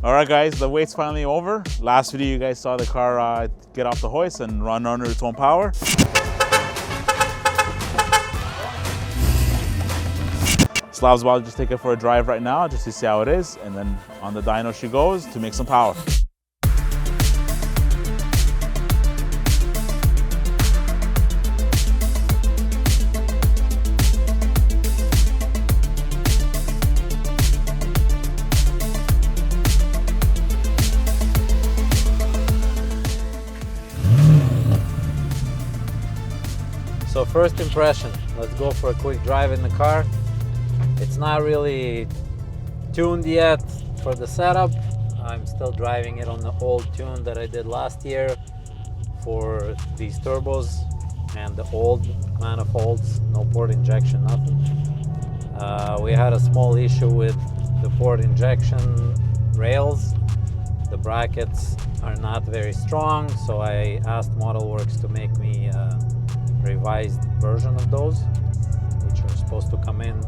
All right, guys, the wait's finally over. Last video, you guys saw the car get off the hoist and run under its own power. Slav's about to just take it for a drive right now just to see how it is, and then on the dyno she goes to make some power. So first impression, let's go for a quick drive in the car. It's not really tuned yet for the setup. I'm still driving it on the old tune that I did last year for these turbos and the old manifolds, no port injection, nothing. We had a small issue with the port injection rails. The brackets are not very strong, so I asked Modelworks to make me revised version of those, which are supposed to come in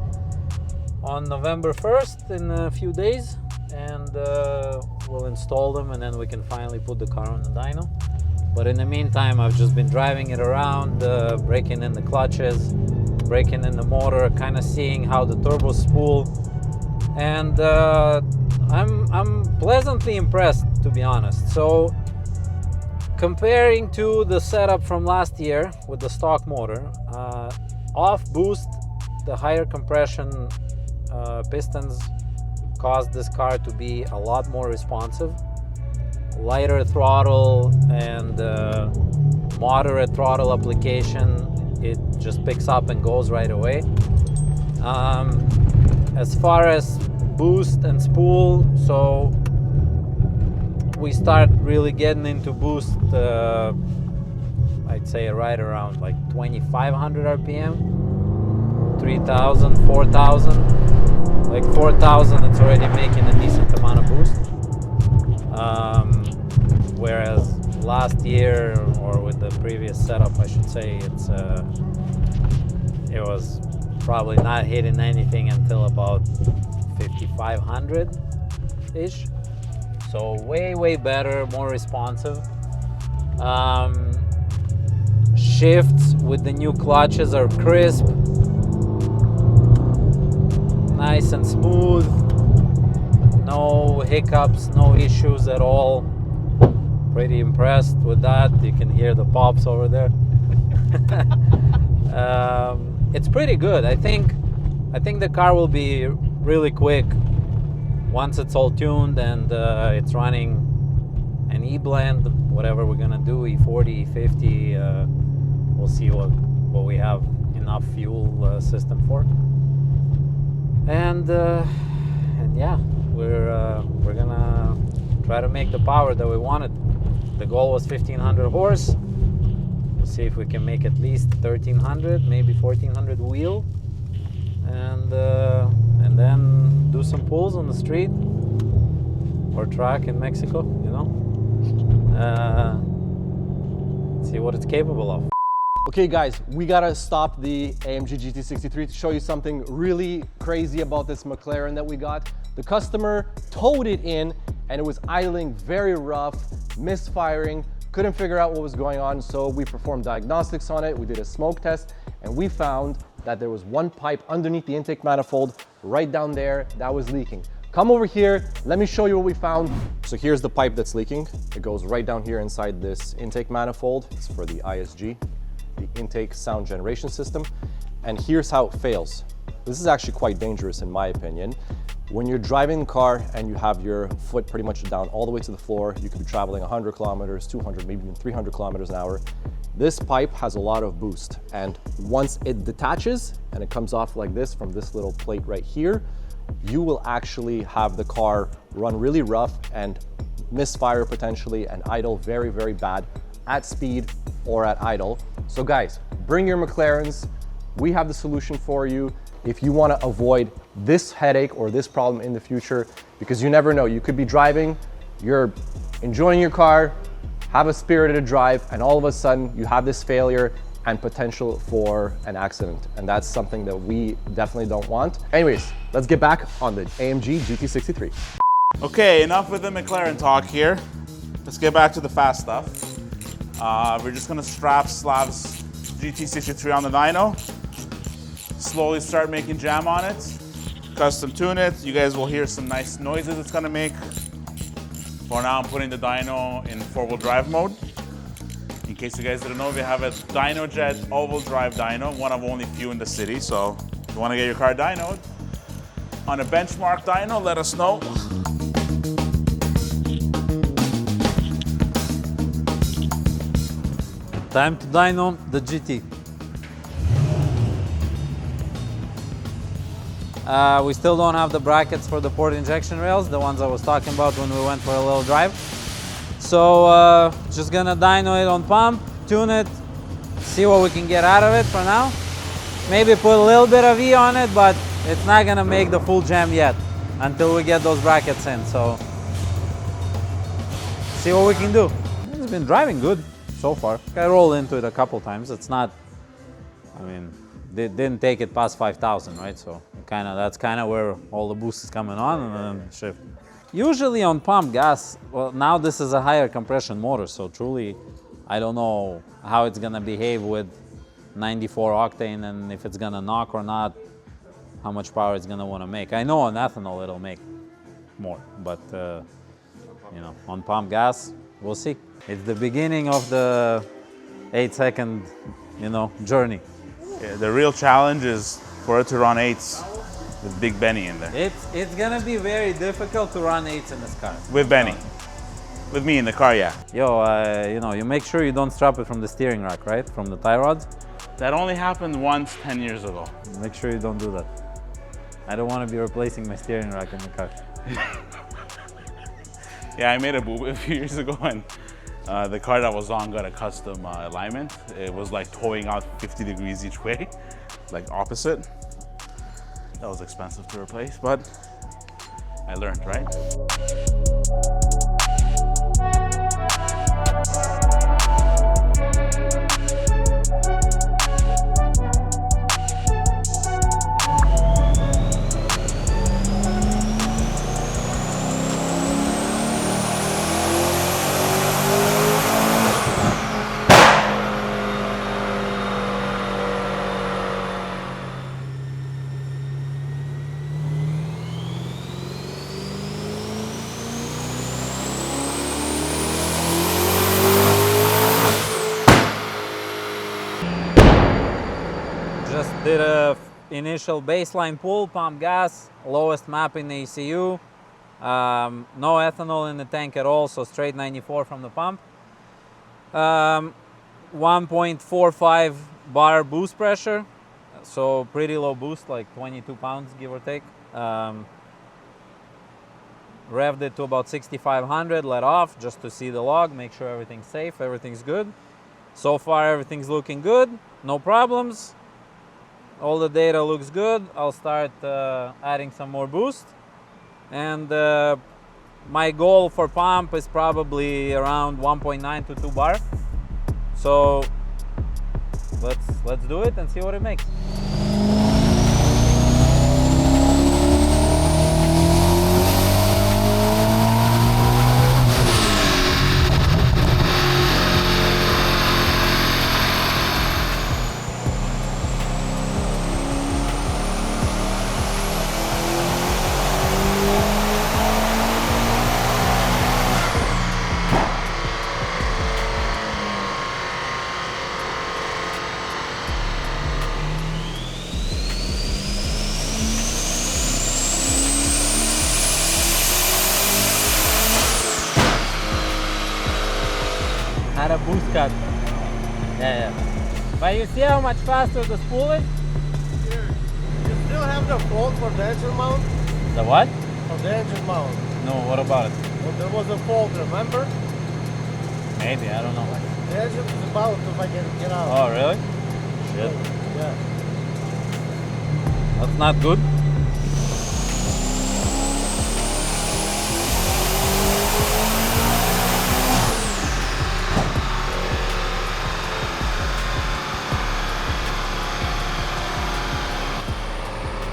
on November 1st in a few days, and we'll install them, and then we can finally put the car on the dyno. But in the meantime, I've just been driving it around, breaking in the clutches, breaking in the motor, kind of seeing how the turbos spool, and I'm pleasantly impressed, to be honest. So comparing to the setup from last year with the stock motor, off boost, the higher compression pistons caused this car to be a lot more responsive. Lighter throttle and moderate throttle application, it just picks up and goes right away. As far as boost and spool, so we start really getting into boost, I'd say right around like 2,500 RPM, 3,000, 4,000. Like 4,000, it's already making a decent amount of boost. Whereas last year, or with the previous setup, I should say, it was probably not hitting anything until about 5,500-ish. So way better, more responsive. Shifts with the new clutches are crisp, nice and smooth, no hiccups, no issues at all. Pretty impressed with that. You can hear the pops over there. It's pretty good. I think the car will be really quick once it's all tuned and it's running an E-blend, whatever we're gonna do, E40, E50. We'll see what we have enough fuel system for. And yeah, we're gonna try to make the power that we wanted. The goal was 1,500 horse. We'll see if we can make at least 1,300, maybe 1,400 wheel, and then do some pulls on the street or track in Mexico, you know. See what it's capable of. Okay guys, we gotta stop the AMG GT63 to show you something really crazy about this McLaren that we got. The customer towed it in and it was idling very rough, misfiring, couldn't figure out what was going on, so we performed diagnostics on it, we did a smoke test, and we found that there was one pipe underneath the intake manifold right down there that was leaking. Come over here, let me show you what we found. So here's the pipe that's leaking. It goes right down here inside this intake manifold. It's for the ISG, the intake sound generation system. And here's how it fails. This is actually quite dangerous in my opinion. When you're driving the car and you have your foot pretty much down all the way to the floor, you could be traveling 100 kilometers, 200, maybe even 300 kilometers an hour. This pipe has a lot of boost, and once it detaches and it comes off like this from this little plate right here, you will actually have the car run really rough and misfire potentially and idle very bad at speed or at idle. So guys, bring your McLarens. We have the solution for you if you want to avoid this headache or this problem in the future, because you never know. You could be driving, you're enjoying your car, have a spirited drive, and all of a sudden you have this failure and potential for an accident. And that's something that we definitely don't want. Anyways, let's get back on the AMG GT63. Okay, enough with the McLaren talk here. Let's get back to the fast stuff. We're just gonna strap Slav's GT63 on the dyno. Slowly start making jam on it. Custom tune it. You guys will hear some nice noises it's gonna make. For now, I'm putting the dyno in 4-wheel drive mode. In case you guys didn't know, we have a DynoJet all-wheel drive dyno, one of only few in the city. So if you wanna get your car dynoed on a benchmark dyno, let us know. Time to dyno the GT. We still don't have the brackets for the port injection rails, the ones I was talking about when we went for a little drive. So just gonna dyno it on pump, tune it, see what we can get out of it for now. Maybe put a little bit of E on it, but it's not gonna make the full jam yet until we get those brackets in. So see what we can do. It's been driving good so far. I rolled into it a couple times. It's not, I mean, they didn't take it past 5,000, right? So that's kind of where all the boost is coming on and then shift. Usually on pump gas, well, now this is a higher compression motor, so truly, I don't know how it's gonna behave with 94 octane and if it's gonna knock or not, how much power it's gonna wanna make. I know on ethanol it'll make more, but you know, on pump gas, we'll see. It's the beginning of the 8-second, you know, journey. Yeah, the real challenge is for it to run 8s with Big Benny in there. It's gonna be very difficult to run 8s in this car. With Benny. With me in the car, yeah. Yo, you know, you make sure you don't strap it from the steering rack, right? From the tie rods. That only happened once 10 years ago. Make sure you don't do that. I don't want to be replacing my steering rack in the car. Yeah, I made a boo-boo a few years ago and the car that was on got a custom alignment. It was like towing out 50 degrees each way, like opposite. That was expensive to replace, but I learned, right? Just did a initial baseline pull, pump gas, lowest map in the ECU. No ethanol in the tank at all, so straight 94 from the pump. 1.45 bar boost pressure, so pretty low boost, like 22 pounds, give or take. Revved it to about 6,500, let off just to see the log, make sure everything's safe, everything's good. So far, everything's looking good, no problems. All the data looks good. I'll start adding some more boost. And my goal for pump is probably around 1.9 to 2 bar. So let's do it and see what it makes. Had a boost cut. Yeah. But you see how much faster the spool is? Here, you still have the fault for the engine mount? The what? For the engine mount. No, what about it? Well, there was a fault, remember? Maybe, I don't know. The engine is about if I can get out. Oh, really? Shit. Yeah. That's not good.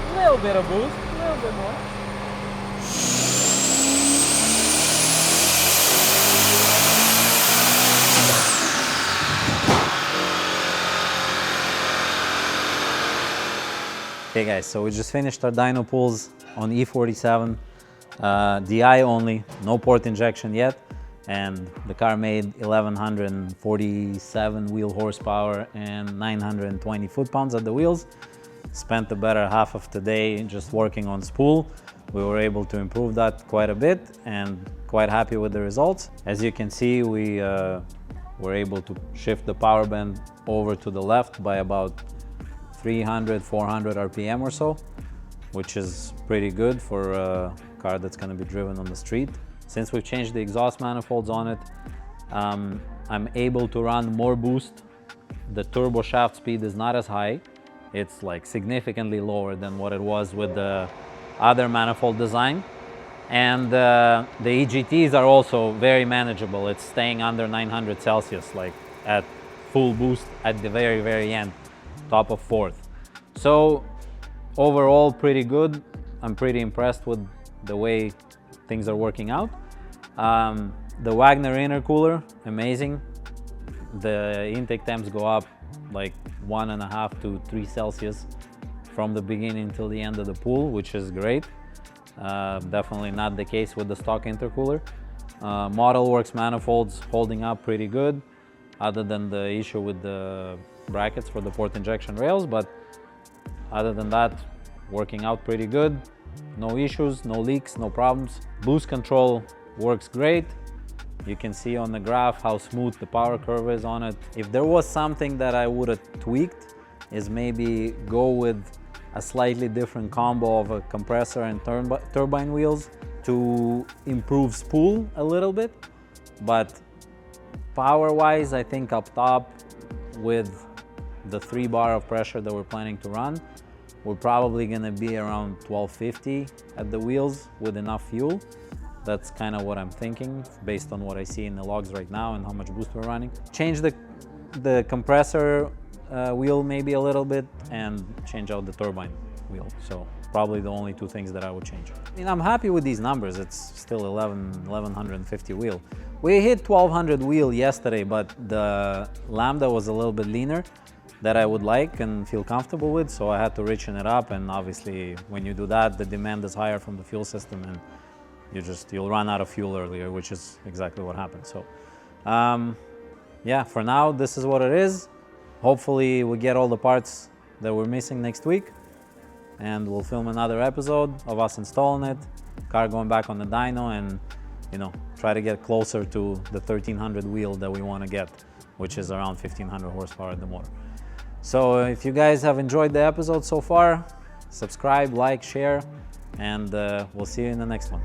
A little bit of boost, a little bit more. Okay guys, so we just finished our dyno pulls on E47, DI only, no port injection yet, and the car made 1147 wheel horsepower and 920 foot-pounds at the wheels. Spent the better half of the day just working on spool. We were able to improve that quite a bit and quite happy with the results. As you can see, we were able to shift the power band over to the left by about 300, 400 RPM or so, which is pretty good for a car that's going to be driven on the street. Since we've changed the exhaust manifolds on it, I'm able to run more boost. The turbo shaft speed is not as high. It's like significantly lower than what it was with the other manifold design. And the EGTs are also very manageable. It's staying under 900 Celsius, like at full boost at the very, very end, top of fourth. So overall, pretty good. I'm pretty impressed with the way things are working out. The Wagner intercooler, amazing. The intake temps go up like 1.5 to 3 Celsius from the beginning till the end of the pool, which is great. Definitely not the case with the stock intercooler. Model Works manifolds holding up pretty good, other than the issue with the brackets for the port injection rails, but other than that, working out pretty good. No issues, no leaks, no problems. Boost control works great. You can see on the graph how smooth the power curve is on it. If there was something that I would have tweaked, is maybe go with a slightly different combo of a compressor and turbine wheels to improve spool a little bit. But power-wise, I think up top with the 3 bar of pressure that we're planning to run, we're probably gonna be around 1250 at the wheels with enough fuel. That's kind of what I'm thinking based on what I see in the logs right now and how much boost we're running. Change the compressor wheel maybe a little bit and change out the turbine wheel. So probably the only 2 things that I would change. I mean, I'm happy with these numbers. It's still 1150 wheel. We hit 1200 wheel yesterday, but the Lambda was a little bit leaner that I would like and feel comfortable with, so I had to richen it up. And obviously when you do that, the demand is higher from the fuel system and you'll run out of fuel earlier, which is exactly what happened. So yeah, for now, this is what it is. Hopefully we get all the parts that we're missing next week and we'll film another episode of us installing it, car going back on the dyno, and try to get closer to the 1300 wheel that we want to get, which is around 1500 horsepower at the motor. So if you guys have enjoyed the episode so far, subscribe, like, share, and we'll see you in the next one.